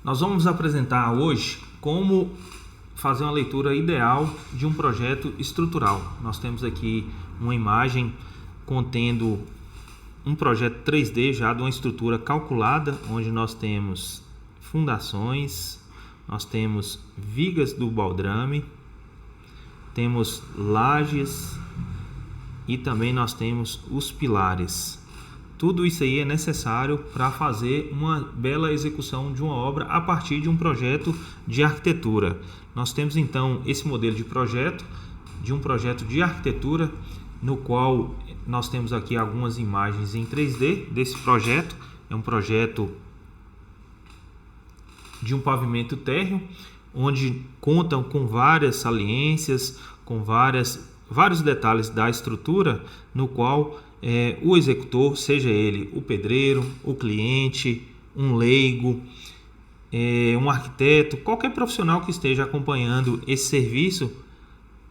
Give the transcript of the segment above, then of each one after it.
Nós vamos apresentar hoje como fazer uma leitura ideal de um projeto estrutural. Nós temos aqui uma imagem contendo um projeto 3D já de uma estrutura calculada, onde nós temos fundações, nós temos vigas do baldrame, temos lajes e também nós temos os pilares. Tudo isso aí é necessário para fazer uma bela execução de uma obra a partir de um projeto de arquitetura. Nós temos então esse modelo de um projeto de arquitetura, no qual nós temos aqui algumas imagens em 3D desse projeto. É um projeto de um pavimento térreo, onde contam com várias saliências, com vários detalhes da estrutura, no qual o executor, seja ele o pedreiro, o cliente, um leigo, um arquiteto, qualquer profissional que esteja acompanhando esse serviço,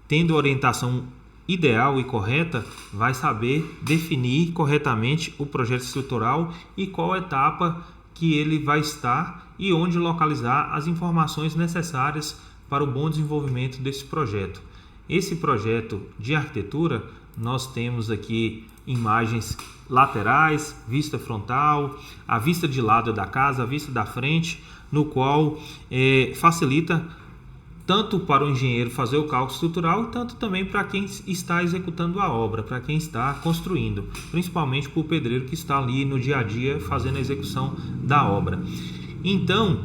tendo orientação ideal e correta, vai saber definir corretamente o projeto estrutural e qual etapa que ele vai estar e onde localizar as informações necessárias para o bom desenvolvimento desse projeto. Esse projeto de arquitetura, nós temos aqui imagens laterais, vista frontal, a vista de lado da casa, a vista da frente, no qual facilita tanto para o engenheiro fazer o cálculo estrutural, tanto também para quem está executando a obra, para quem está construindo, principalmente para o pedreiro que está ali no dia a dia fazendo a execução da obra. Então,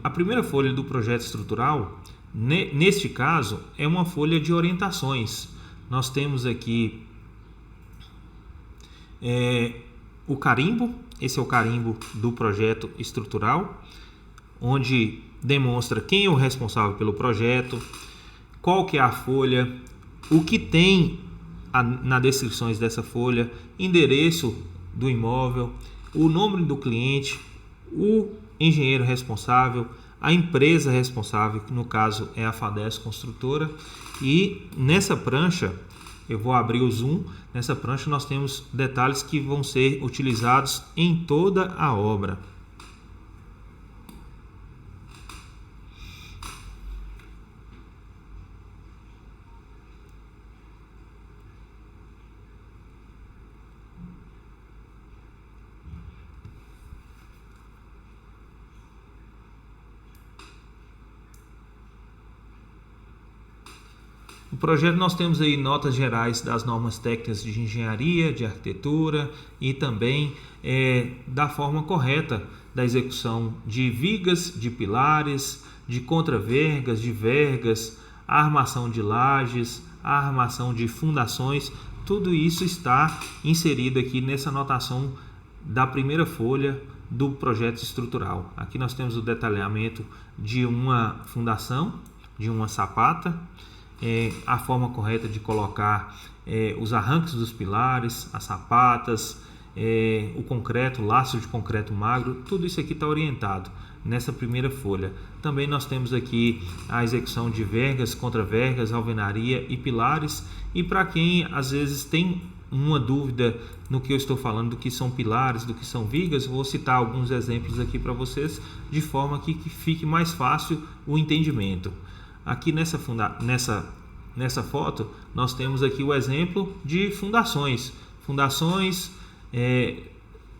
a primeira folha do projeto estrutural, neste caso, é uma folha de orientações. Nós temos aqui o carimbo, esse é o carimbo do projeto estrutural, onde demonstra quem é o responsável pelo projeto, qual que é a folha, o que tem na descrições dessa folha, endereço do imóvel, o nome do cliente, o engenheiro responsável, a empresa responsável, que no caso é a FADES Construtora. E nessa prancha, eu vou abrir o zoom, nessa prancha nós temos detalhes que vão ser utilizados em toda a obra. No projeto nós temos aí notas gerais das normas técnicas de engenharia, de arquitetura e também da forma correta da execução de vigas, de pilares, de contravergas, de vergas, a armação de lajes, a armação de fundações. Tudo isso está inserido aqui nessa anotação da primeira folha do projeto estrutural. Aqui nós temos o detalhamento de uma fundação, de uma sapata, a forma correta de colocar os arranques dos pilares, as sapatas, o concreto, laço de concreto magro, tudo isso aqui está orientado nessa primeira folha. Também nós temos aqui a execução de vergas, contravergas, alvenaria e pilares. E para quem às vezes tem uma dúvida no que eu estou falando, do que são pilares, do que são vigas, vou citar alguns exemplos aqui para vocês, de forma que fique mais fácil o entendimento. Aqui nessa foto nós temos aqui o exemplo de fundações. Fundações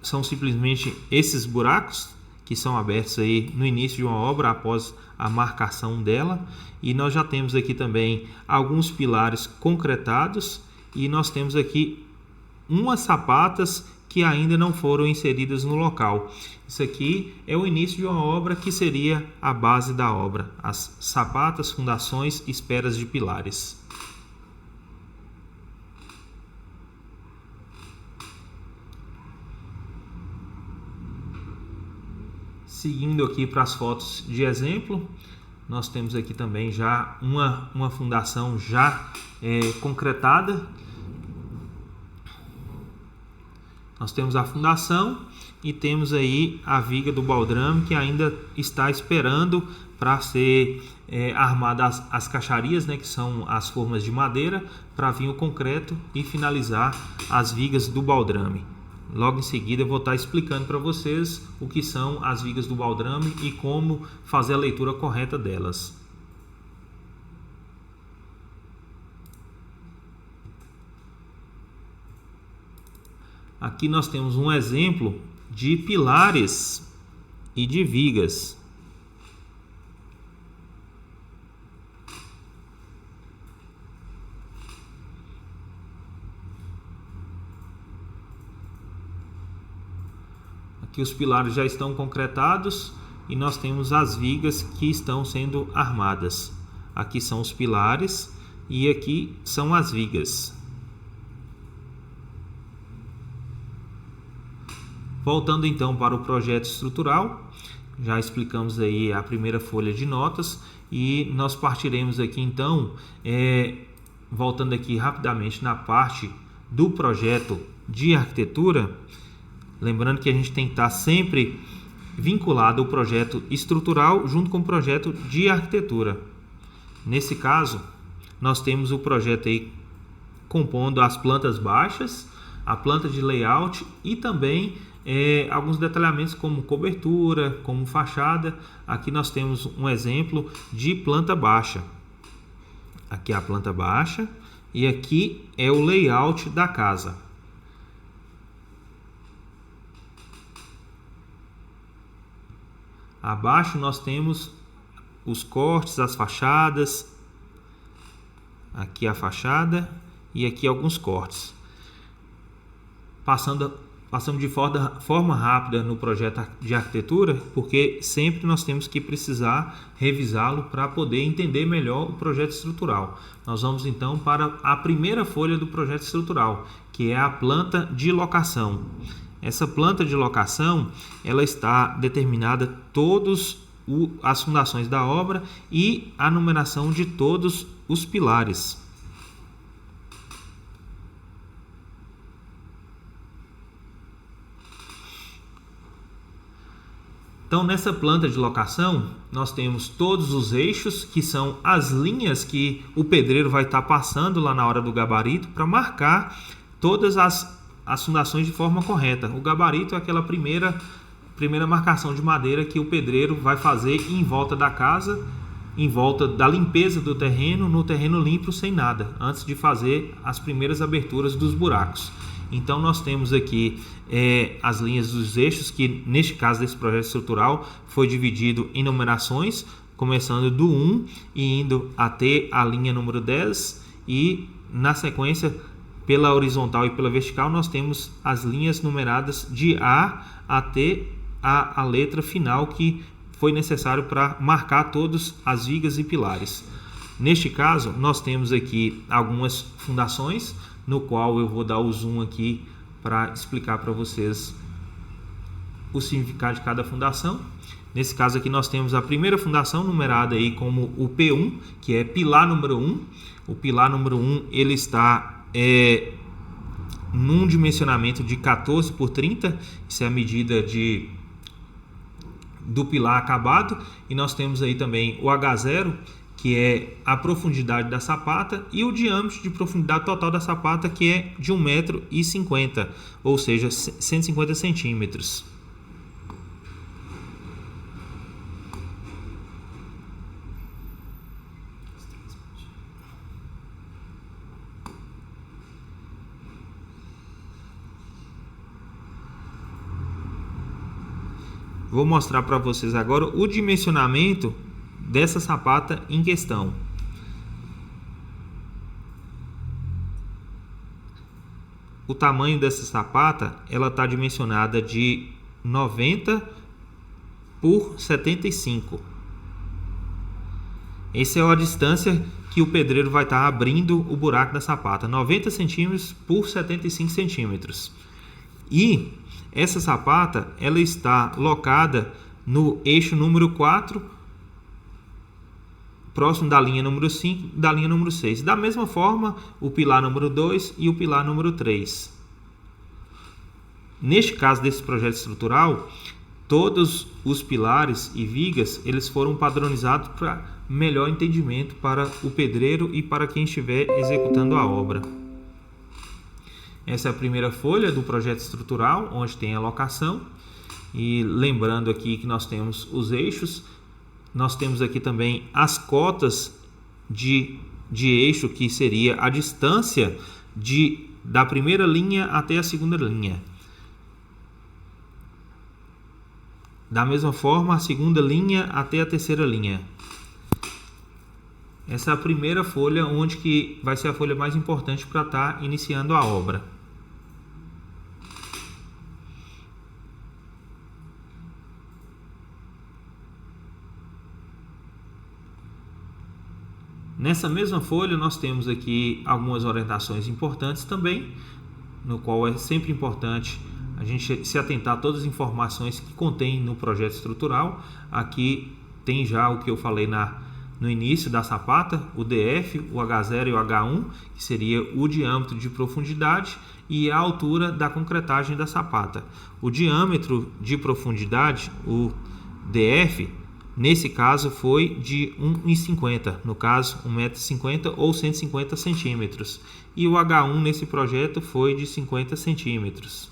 são simplesmente esses buracos que são abertos aí no início de uma obra após a marcação dela. E nós já temos aqui também alguns pilares concretados e nós temos aqui umas sapatas que ainda não foram inseridas no local. Isso aqui é o início de uma obra que seria a base da obra, as sapatas, fundações, esperas de pilares. Seguindo aqui para as fotos de exemplo, nós temos aqui também já uma fundação já concretada. Nós temos a fundação e temos aí a viga do baldrame que ainda está esperando para ser armada as caixarias, né, que são as formas de madeira, para vir o concreto e finalizar as vigas do baldrame. Logo em seguida eu vou estar explicando para vocês o que são as vigas do baldrame e como fazer a leitura correta delas. Aqui nós temos um exemplo de pilares e de vigas. Aqui os pilares já estão concretados e nós temos as vigas que estão sendo armadas. Aqui são os pilares e aqui são as vigas. Voltando então para o projeto estrutural, já explicamos aí a primeira folha de notas e nós partiremos aqui então, voltando aqui rapidamente na parte do projeto de arquitetura, lembrando que a gente tem que estar sempre vinculado ao projeto estrutural junto com o projeto de arquitetura. Nesse caso, nós temos o projeto aí compondo as plantas baixas, a planta de layout e também alguns detalhamentos como cobertura, como fachada. Aqui nós temos um exemplo de planta baixa. Aqui é a planta baixa e aqui é o layout da casa. Abaixo nós temos os cortes, as fachadas. Aqui a fachada e aqui alguns cortes. Passando de forma rápida no projeto de arquitetura, porque sempre nós temos que precisar revisá-lo para poder entender melhor o projeto estrutural. Nós vamos então para a primeira folha do projeto estrutural, que é a planta de locação. Essa planta de locação, ela está determinada todas as fundações da obra e a numeração de todos os pilares. Então, nessa planta de locação, nós temos todos os eixos, que são as linhas que o pedreiro vai estar passando lá na hora do gabarito para marcar todas as fundações de forma correta. O gabarito é aquela primeira marcação de madeira que o pedreiro vai fazer em volta da casa, em volta da limpeza do terreno, no terreno limpo sem nada, antes de fazer as primeiras aberturas dos buracos. Então nós temos aqui as linhas dos eixos, que neste caso desse projeto estrutural foi dividido em numerações, começando do 1 e indo até a linha número 10, e na sequência, pela horizontal e pela vertical, nós temos as linhas numeradas de A até a letra final, que foi necessário para marcar todas as vigas e pilares. Neste caso, nós temos aqui algumas fundações, no qual eu vou dar o zoom aqui para explicar para vocês o significado de cada fundação. Nesse caso aqui nós temos a primeira fundação numerada aí como o P1, que é pilar número 1. O pilar número 1 ele está num dimensionamento de 14 por 30, isso é a medida do pilar acabado, e nós temos aí também o H0, que é a profundidade da sapata, e o diâmetro de profundidade total da sapata, que é de 1,50 m, ou seja, 150 centímetros. Vou mostrar para vocês agora o dimensionamento dessa sapata em questão. O tamanho dessa sapata, ela está dimensionada de 90 por 75. Essa é a distância que o pedreiro vai estar abrindo o buraco da sapata, 90 centímetros por 75 centímetros. E essa sapata, ela está locada no eixo número 4, próximo da linha número 5 e da linha número 6. Da mesma forma, o pilar número 2 e o pilar número 3. Neste caso desse projeto estrutural, todos os pilares e vigas, eles foram padronizados para melhor entendimento para o pedreiro e para quem estiver executando a obra. Essa é a primeira folha do projeto estrutural, onde tem a locação. E lembrando aqui que nós temos os eixos, nós temos aqui também as cotas de eixo, que seria a distância da primeira linha até a segunda linha. Da mesma forma, a segunda linha até a terceira linha. Essa é a primeira folha, onde que vai ser a folha mais importante para estar iniciando a obra. Nessa mesma folha nós temos aqui algumas orientações importantes também, no qual é sempre importante a gente se atentar a todas as informações que contém no projeto estrutural. Aqui tem já o que eu falei no início da sapata, o DF, o H0 e o H1, que seria o diâmetro de profundidade e a altura da concretagem da sapata. O diâmetro de profundidade, o DF, nesse caso foi de 1,50, no caso 1,50 m ou 150 centímetros. E o H1 nesse projeto foi de 50 centímetros.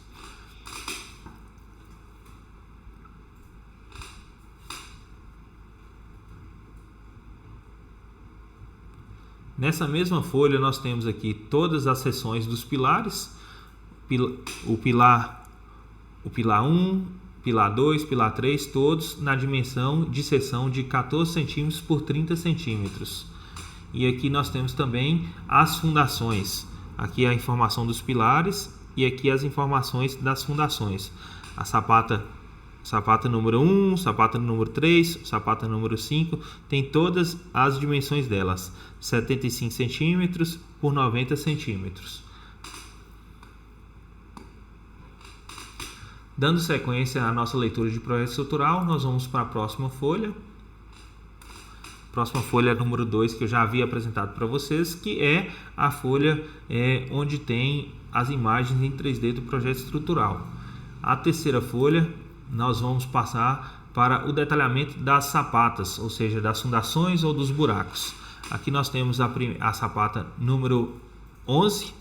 Nessa mesma folha nós temos aqui todas as seções dos pilares, o pilar 1, pilar 2, pilar 3, todos na dimensão de seção de 14 centímetros por 30 centímetros. E aqui nós temos também as fundações. Aqui a informação dos pilares e aqui as informações das fundações. A sapata número 1, sapata número 3, sapata número 5, tem todas as dimensões delas, 75 centímetros por 90 centímetros. Dando sequência à nossa leitura de projeto estrutural, nós vamos para a próxima folha. Próxima folha número 2, que eu já havia apresentado para vocês, que é a folha onde tem as imagens em 3D do projeto estrutural. A terceira folha, nós vamos passar para o detalhamento das sapatas, ou seja, das fundações ou dos buracos. Aqui nós temos a sapata número 11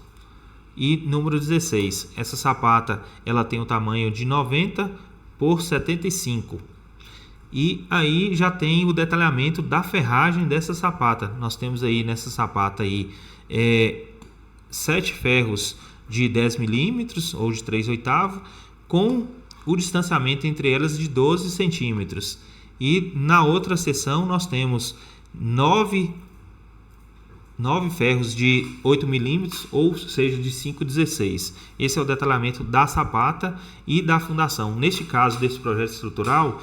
e número 16. Essa sapata ela tem o tamanho de 90 por 75. E aí já tem o detalhamento da ferragem dessa sapata. Nós temos aí nessa sapata aí 7 ferros de 10 milímetros ou de 3/8, com o distanciamento entre elas de 12 centímetros. E na outra seção nós temos 9 ferros de 8 milímetros, ou seja, de 5/16. Esse é o detalhamento da sapata e da fundação. Neste caso desse projeto estrutural,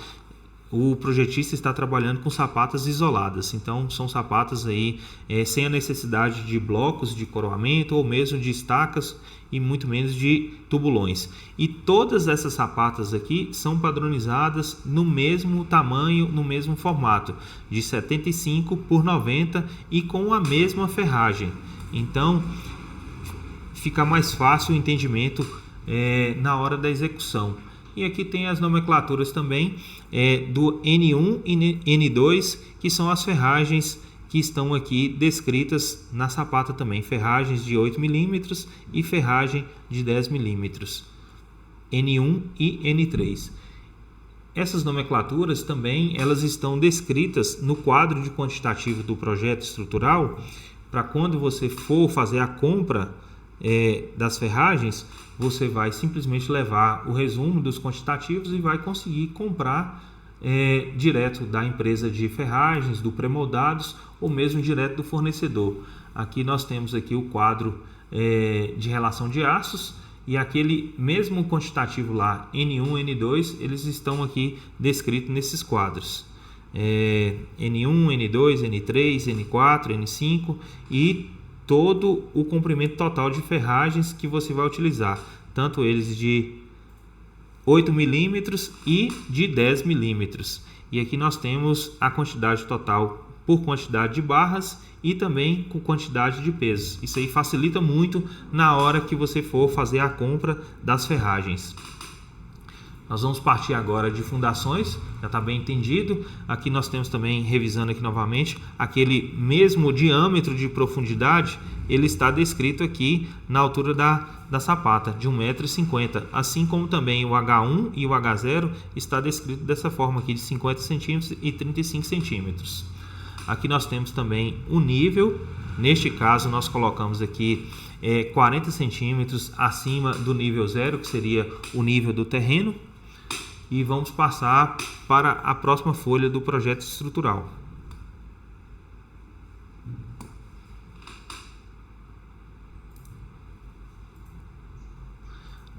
o projetista está trabalhando com sapatas isoladas. Então são sapatas aí sem a necessidade de blocos de coroamento ou mesmo de estacas e muito menos de tubulões. E todas essas sapatas aqui são padronizadas no mesmo tamanho, no mesmo formato, de 75 por 90 e com a mesma ferragem. Então fica mais fácil o entendimento na hora da execução. E aqui tem as nomenclaturas também do N1 e N2, que são as ferragens que estão aqui descritas na sapata também. Ferragens de 8 milímetros e ferragem de 10 milímetros. N1 e N3. Essas nomenclaturas também elas estão descritas no quadro de quantitativo do projeto estrutural, para quando você for fazer a compra das ferragens, você vai simplesmente levar o resumo dos quantitativos e vai conseguir comprar direto da empresa de ferragens, do pré-moldados ou mesmo direto do fornecedor. Aqui nós temos aqui o quadro de relação de aços e aquele mesmo quantitativo lá, N1, N2, eles estão aqui descritos nesses quadros. N1, N2, N3, N4, N5 e todo o comprimento total de ferragens que você vai utilizar, tanto eles de 8 milímetros e de 10 milímetros. E aqui nós temos a quantidade total por quantidade de barras e também com quantidade de pesos. Isso aí facilita muito na hora que você for fazer a compra das ferragens. Nós vamos partir agora de fundações, já está bem entendido. Aqui nós temos também, revisando aqui novamente, aquele mesmo diâmetro de profundidade, ele está descrito aqui na altura da sapata, de 1,50 m, assim como também o H1 e o H0 está descrito dessa forma aqui, de 50 centímetros e 35 centímetros. Aqui nós temos também o nível, neste caso nós colocamos aqui 40 centímetros acima do nível 0, que seria o nível do terreno. E vamos passar para a próxima folha do projeto estrutural.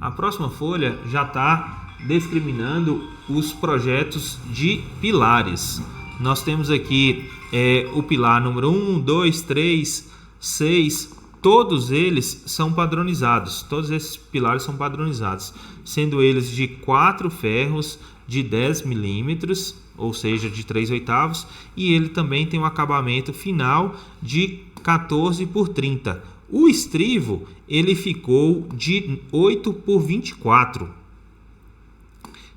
A próxima folha já está discriminando os projetos de pilares. Nós temos aqui o pilar número 1, 2, 3, 6, todos eles são padronizados, todos esses pilares são padronizados, sendo eles de 4 ferros de 10 milímetros, ou seja, de 3/8, e ele também tem um acabamento final de 14 por 30. O estrivo, ele ficou de 8 por 24.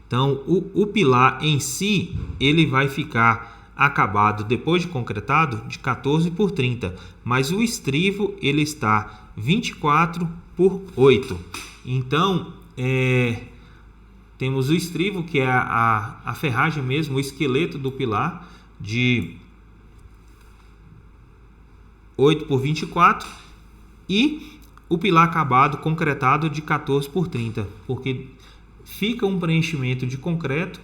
Então, o pilar em si, ele vai ficar acabado depois de concretado de 14 por 30, mas o estrivo ele está 24 por 8. Então, temos o estrivo, que é a ferragem mesmo, o esqueleto do pilar, de 8 por 24, e o pilar acabado concretado de 14 por 30, porque fica um preenchimento de concreto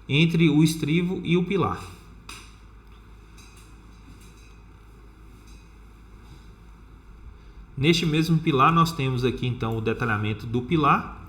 entre o estrivo e o pilar. Neste mesmo pilar nós temos aqui então o detalhamento do pilar.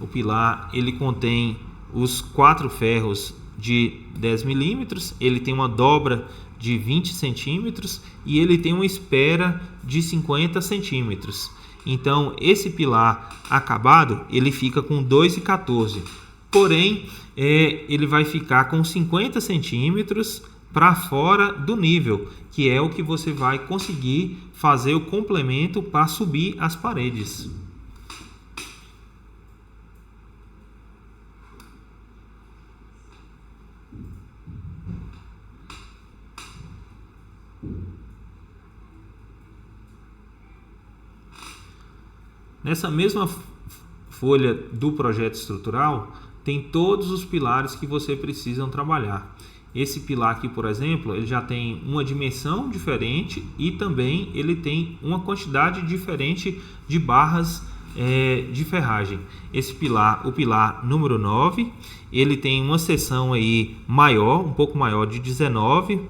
O pilar ele contém os 4 ferros de 10 milímetros, ele tem uma dobra de 20 centímetros e ele tem uma espera de 50 centímetros. Então esse pilar acabado ele fica com 2,14, porém ele vai ficar com 50 centímetros para fora do nível, que é o que você vai conseguir fazer o complemento para subir as paredes. Nessa mesma folha do projeto estrutural, tem todos os pilares que você precisa trabalhar. Esse pilar aqui, por exemplo, ele já tem uma dimensão diferente e também ele tem uma quantidade diferente de barras de ferragem. Esse pilar, o pilar número 9, ele tem uma seção aí maior, um pouco maior, de 19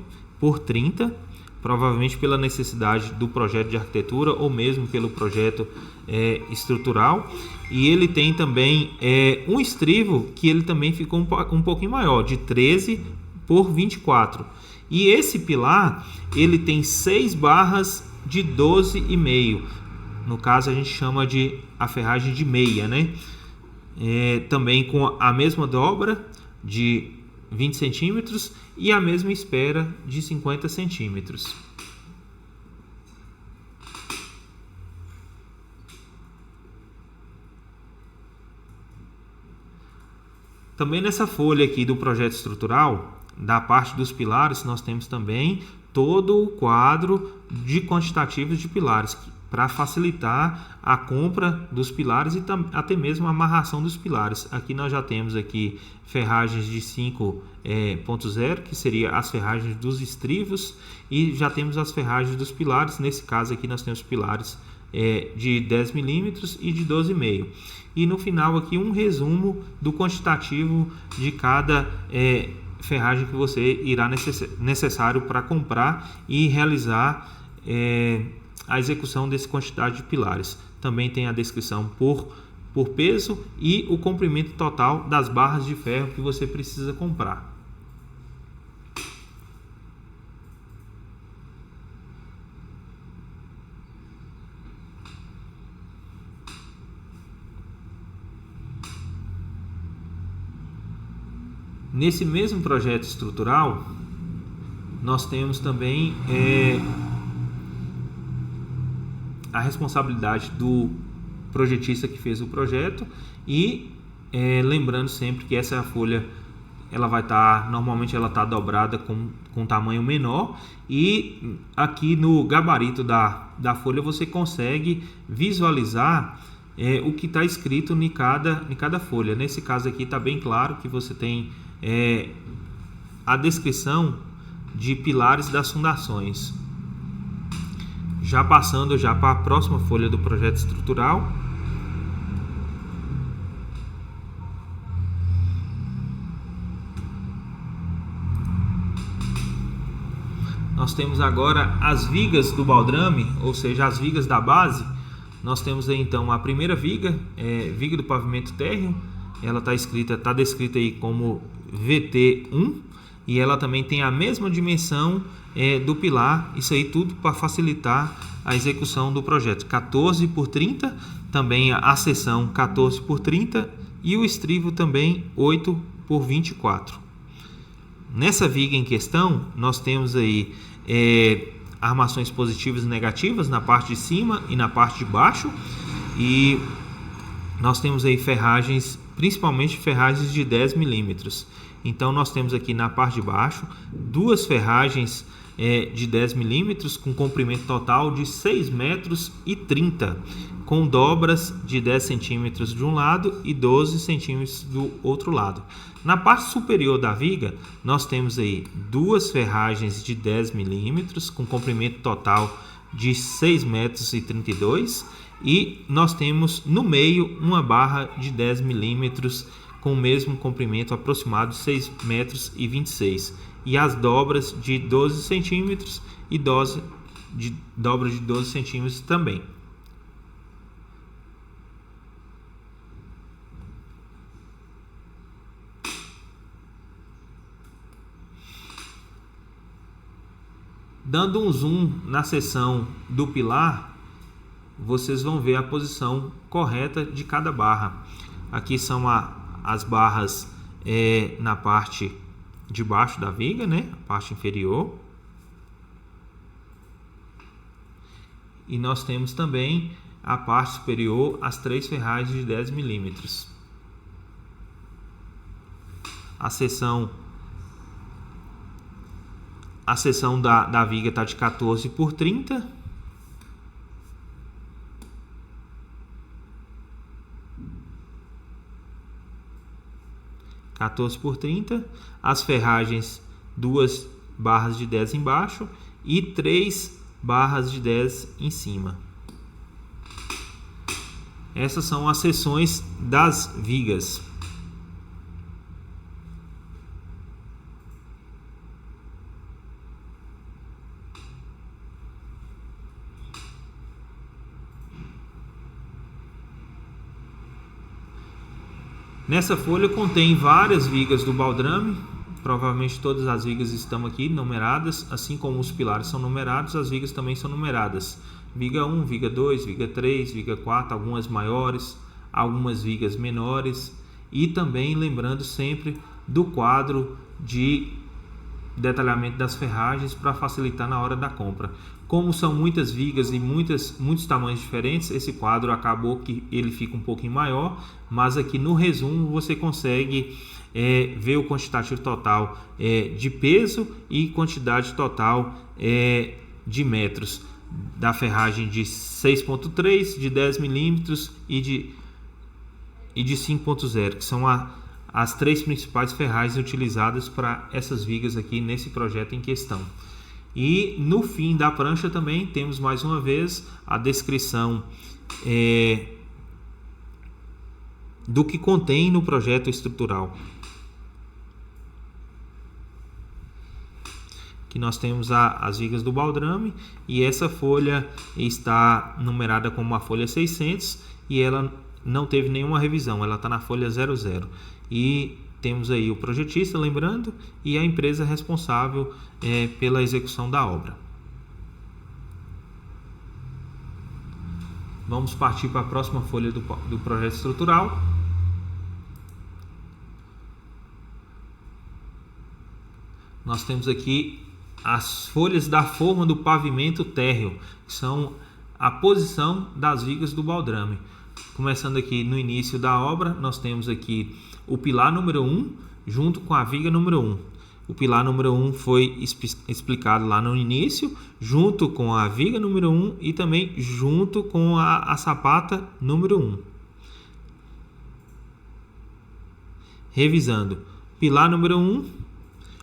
por 30, provavelmente pela necessidade do projeto de arquitetura ou mesmo pelo projeto estrutural. E ele tem também um estrivo que ele também ficou um pouquinho maior, de 13 por 24. E esse pilar ele tem 6 barras de 12,5. No caso a gente chama de a ferragem de meia, né? Também com a mesma dobra de 20 centímetros e a mesma espera de 50 centímetros. Também nessa folha aqui do projeto estrutural, da parte dos pilares, nós temos também todo o quadro de quantitativos de pilares, para facilitar a compra dos pilares e até mesmo a amarração dos pilares. Aqui nós já temos aqui ferragens de 5.0, que seria as ferragens dos estrivos, e já temos as ferragens dos pilares. Nesse caso aqui nós temos pilares de 10 milímetros e de 12,5. E no final aqui um resumo do quantitativo de cada ferragem que você irá necessário para comprar e realizar a execução dessa quantidade de pilares. Também tem a descrição por peso e o comprimento total das barras de ferro que você precisa comprar. Nesse mesmo projeto estrutural, nós temos também a responsabilidade do projetista que fez o projeto e lembrando sempre que essa folha ela vai estar, normalmente ela está dobrada com tamanho menor, e aqui no gabarito da folha você consegue visualizar o que está escrito em cada folha. Nesse caso aqui está bem claro que você tem a descrição de pilares das fundações. Já passando para a próxima folha do projeto estrutural. Nós temos agora as vigas do baldrame, ou seja, as vigas da base. Nós temos aí então a primeira viga, viga do pavimento térreo. Ela está descrita aí como VT1, e ela também tem a mesma dimensão do pilar. Isso aí tudo para facilitar a execução do projeto. 14 por 30, também a seção 14 por 30 e o estrivo também 8 por 24. Nessa viga em questão, nós temos aí armações positivas e negativas na parte de cima e na parte de baixo, e nós temos aí ferragens, principalmente ferragens de 10 milímetros. Então nós temos aqui na parte de baixo duas ferragens de 10 milímetros com comprimento total de 6,30 metros, com dobras de 10 centímetros de um lado e 12 centímetros do outro lado. Na parte superior da viga, nós temos aí duas ferragens de 10 milímetros com comprimento total de 6,32 metros, e nós temos no meio uma barra de 10 milímetros com o mesmo comprimento aproximado de 6,26 metros, e as dobras de 12 centímetros e dobra de 12 centímetros também. Dando um zoom na seção do pilar, vocês vão ver a posição correta de cada barra. Aqui são as barras na parte de baixo da viga, né? A parte inferior. E nós temos também a parte superior, as três ferragens de 10 milímetros. A seção da viga está de 14 por 30. As ferragens, duas barras de 10 embaixo e 3 barras de 10 em cima. Essas são as seções das vigas. Nessa folha contém várias vigas do baldrame. Provavelmente todas as vigas estão aqui numeradas, assim como os pilares são numerados, as vigas também são numeradas. Viga 1, viga 2, viga 3, viga 4, algumas maiores, algumas vigas menores. E também lembrando sempre do quadro de detalhamento das ferragens para facilitar na hora da compra. Como são muitas vigas e muitos tamanhos diferentes, esse quadro acabou que ele fica um pouquinho maior, mas aqui no resumo você consegue ver o quantitativo total de peso e quantidade total de metros da ferragem de 6,3, de 10 milímetros e de 5,0, que são as três principais ferragens utilizadas para essas vigas aqui nesse projeto em questão. E no fim da prancha também temos mais uma vez a descrição do que contém no projeto estrutural. Aqui nós temos as vigas do baldrame, e essa folha está numerada como a folha 600 e ela não teve nenhuma revisão, ela está na folha 00. E temos aí o projetista, lembrando, e a empresa responsável pela execução da obra. Vamos partir para a próxima folha do projeto estrutural. Nós temos aqui as folhas da forma do pavimento térreo, que são a posição das vigas do baldrame. Começando aqui no início da obra, nós temos aqui o pilar número 1 junto com a viga número 1. O pilar número 1 foi explicado lá no início, junto com a viga número 1 e também junto com a sapata número 1. Revisando, pilar número 1,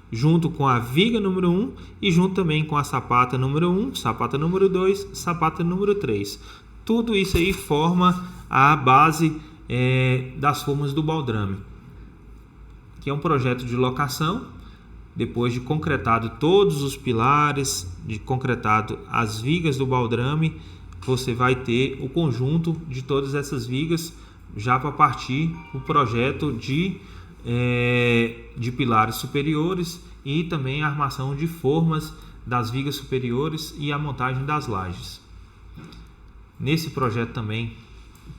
junto com a viga número 1 e junto também com a sapata número 1, sapata número 2, sapata número 3. Tudo isso aí forma a base das formas do baldrame, que é um projeto de locação. Depois de concretado todos os pilares, de concretado as vigas do baldrame, você vai ter o conjunto de todas essas vigas já para partir o projeto de pilares superiores e também a armação de formas das vigas superiores e a montagem das lajes. Nesse projeto também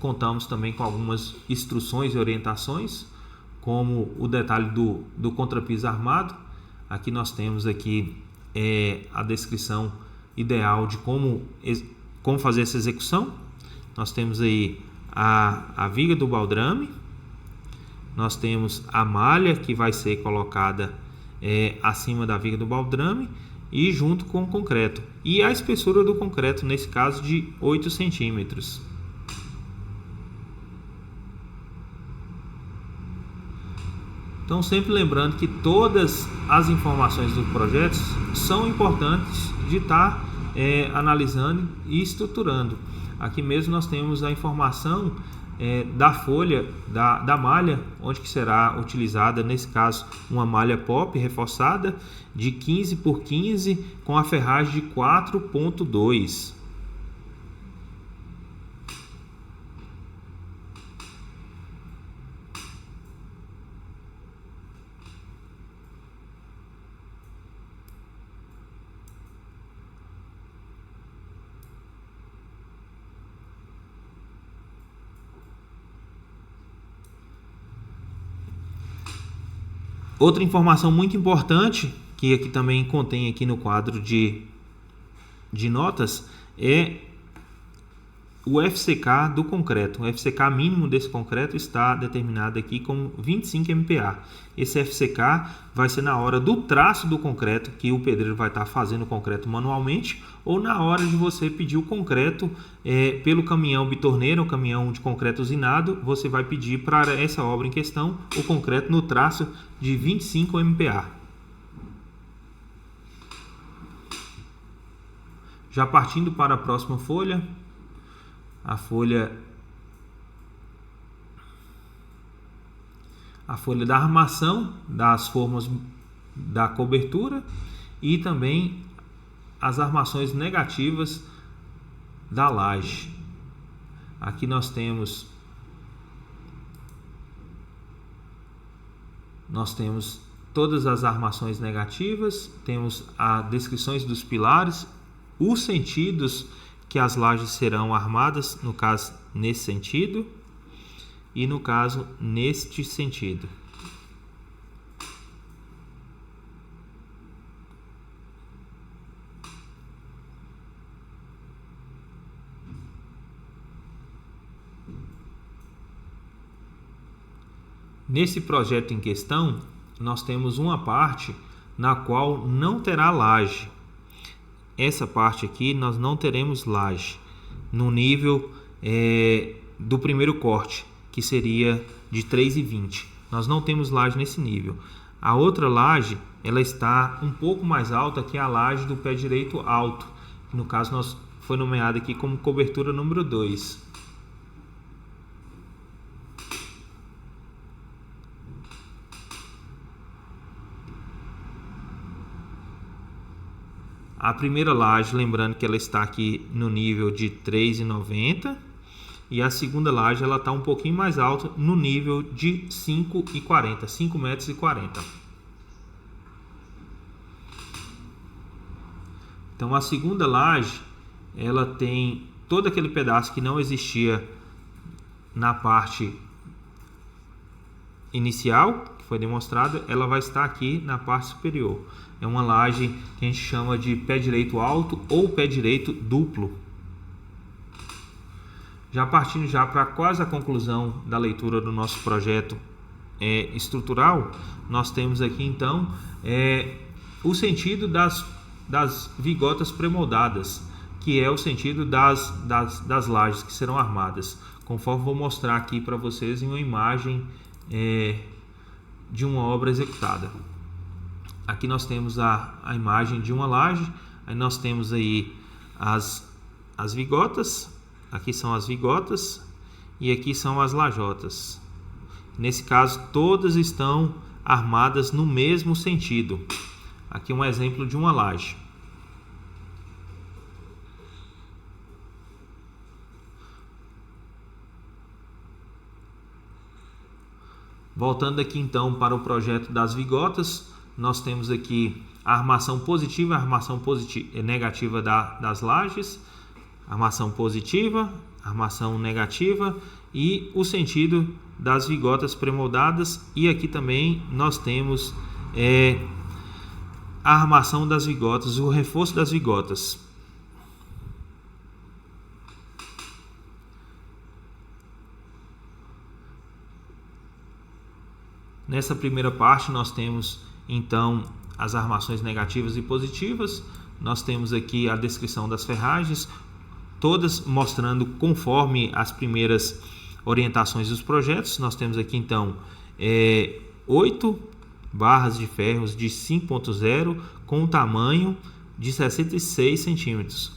contamos também com algumas instruções e orientações, como o detalhe do contrapiso armado. Aqui nós temos aqui a descrição ideal de como fazer essa execução. Nós temos aí a viga do baldrame, nós temos a malha que vai ser colocada acima da viga do baldrame e junto com o concreto, e a espessura do concreto, nesse caso de 8 centímetros. Então, sempre lembrando que todas as informações dos projetos são importantes de estar analisando e estruturando. Aqui mesmo nós temos a informação da folha, da malha, onde que será utilizada, nesse caso, uma malha pop reforçada de 15 por 15 com a ferragem de 4.2. Outra informação muito importante, que aqui também contém aqui no quadro de notas, é o FCK do concreto. O FCK mínimo desse concreto está determinado aqui como 25 MPa. Esse FCK vai ser na hora do traço do concreto, que o pedreiro vai estar fazendo o concreto manualmente, ou na hora de você pedir o concreto pelo caminhão bitorneiro, o caminhão de concreto usinado, você vai pedir para essa obra em questão o concreto no traço de 25 MPa. Já partindo para a próxima folha, a folha da armação das formas da cobertura e também as armações negativas da laje. Aqui nós temos todas as armações negativas, temos as descrições dos pilares, os sentidos que as lajes serão armadas, no caso nesse sentido e no caso neste sentido. Nesse projeto em questão, nós temos uma parte na qual não terá laje. Essa parte aqui nós não teremos laje no nível do primeiro corte, que seria de 3,20. Nós não temos laje nesse nível. A outra laje, ela está um pouco mais alta que a laje do pé direito alto, que no caso foi nomeada aqui como cobertura número 2. A primeira laje, lembrando que ela está aqui no nível de 3,90, e a segunda laje ela está um pouquinho mais alta, no nível de 5,40, 5,40 metros. Então a segunda laje, ela tem todo aquele pedaço que não existia na parte inicial, que foi demonstrada, ela vai estar aqui na parte superior. É uma laje que a gente chama de pé direito alto ou pé direito duplo. Já partindo já para quase a conclusão da leitura do nosso projeto estrutural, nós temos aqui então o sentido das vigotas pré-moldadas, que é o sentido das lajes que serão armadas, conforme vou mostrar aqui para vocês em uma imagem de uma obra executada. Aqui nós temos a imagem de uma laje, aí nós temos aí as vigotas, aqui são as vigotas e aqui são as lajotas. Nesse caso, todas estão armadas no mesmo sentido. Aqui um exemplo de uma laje. Voltando aqui então para o projeto das vigotas, nós temos aqui a armação positiva, negativa das lajes, armação positiva, armação negativa e o sentido das vigotas pré-moldadas. E aqui também nós temos a armação das vigotas, o reforço das vigotas. Nessa primeira parte nós temos então as armações negativas e positivas. Nós temos aqui a descrição das ferragens, todas mostrando conforme as primeiras orientações dos projetos. Nós temos aqui então 8 barras de ferros de 5.0 com tamanho de 66 centímetros.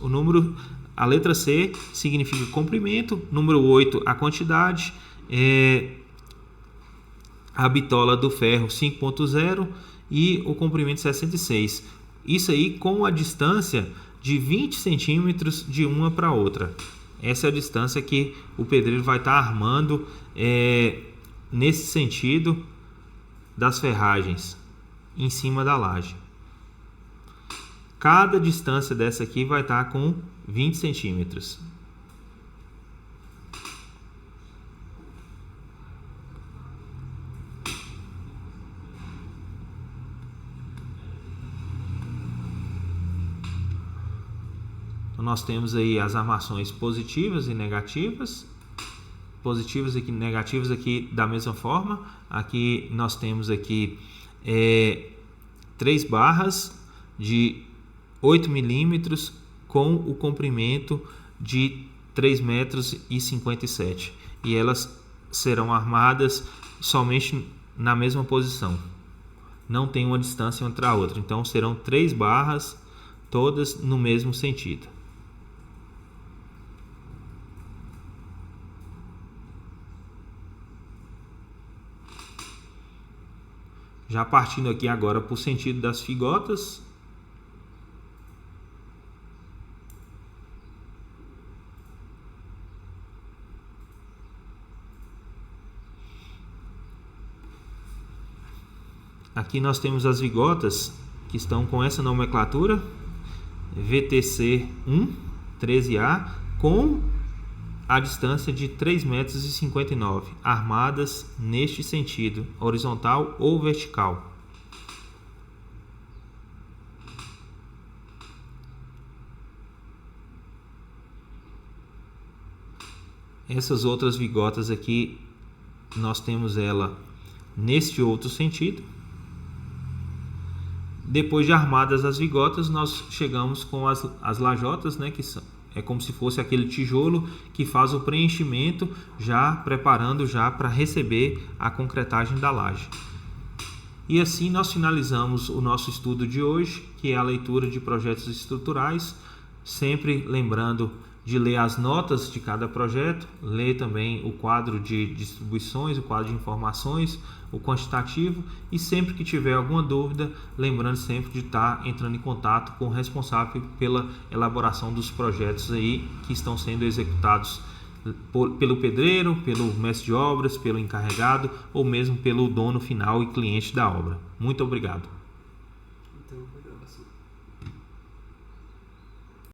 A letra C significa comprimento, número 8 a quantidade, a bitola do ferro 5.0 e o comprimento 66. Isso aí com a distância de 20 centímetros de uma para outra. Essa é a distância que o pedreiro vai estar armando nesse sentido das ferragens em cima da laje. Cada distância dessa aqui vai estar com 20 centímetros. Então, nós temos aí as armações positivas e negativas. Positivas e negativas aqui da mesma forma. Aqui nós temos aqui 3 barras de 8 milímetros com o comprimento de 3,57 metros. E elas serão armadas somente na mesma posição. Não tem uma distância entre a outra. Então serão 3 barras todas no mesmo sentido. Já partindo aqui agora para o sentido das vigotas. Aqui nós temos as vigotas que estão com essa nomenclatura VTC 1 13A com a distância de 3,59 metros, armadas neste sentido, horizontal ou vertical. Essas outras vigotas aqui, nós temos ela neste outro sentido. Depois de armadas as vigotas, nós chegamos com as lajotas, né, que é como se fosse aquele tijolo que faz o preenchimento, já preparando já para receber a concretagem da laje. E assim nós finalizamos o nosso estudo de hoje, que é a leitura de projetos estruturais, sempre lembrando de ler as notas de cada projeto, ler também o quadro de distribuições, o quadro de informações, o quantitativo, e sempre que tiver alguma dúvida, lembrando sempre de estar entrando em contato com o responsável pela elaboração dos projetos aí que estão sendo executados pelo pedreiro, pelo mestre de obras, pelo encarregado ou mesmo pelo dono final e cliente da obra. Muito obrigado.